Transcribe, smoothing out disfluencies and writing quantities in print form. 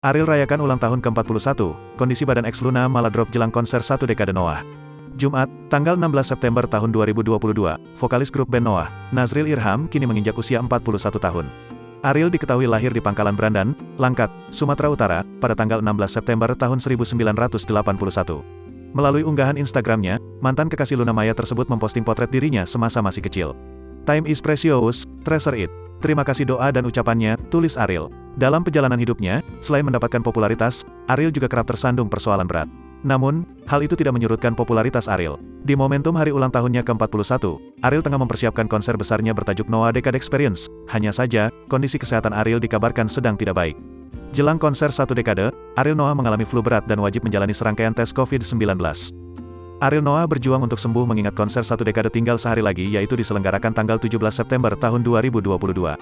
Ariel rayakan ulang tahun ke-41, kondisi badan ex Luna malah drop jelang konser satu dekade Noah. Jumat, tanggal 16 September tahun 2022, vokalis grup band Noah, Nazril Irham, kini menginjak usia 41 tahun. Ariel diketahui lahir di Pangkalan Brandan, Langkat, Sumatera Utara, pada tanggal 16 September tahun 1981. Melalui unggahan Instagramnya, mantan kekasih Luna Maya tersebut memposting potret dirinya semasa masih kecil. "Time is precious, treasure it. Terima kasih doa dan ucapannya," tulis Ariel. Dalam perjalanan hidupnya, selain mendapatkan popularitas, Ariel juga kerap tersandung persoalan berat. Namun, hal itu tidak menyurutkan popularitas Ariel. Di momentum hari ulang tahunnya ke-41, Ariel tengah mempersiapkan konser besarnya bertajuk Noah Decade Experience. Hanya saja, kondisi kesehatan Ariel dikabarkan sedang tidak baik. Jelang konser satu dekade, Ariel Noah mengalami flu berat dan wajib menjalani serangkaian tes COVID-19. Ariel Noah berjuang untuk sembuh mengingat konser satu dekade tinggal sehari lagi, yaitu diselenggarakan tanggal 17 September tahun 2022.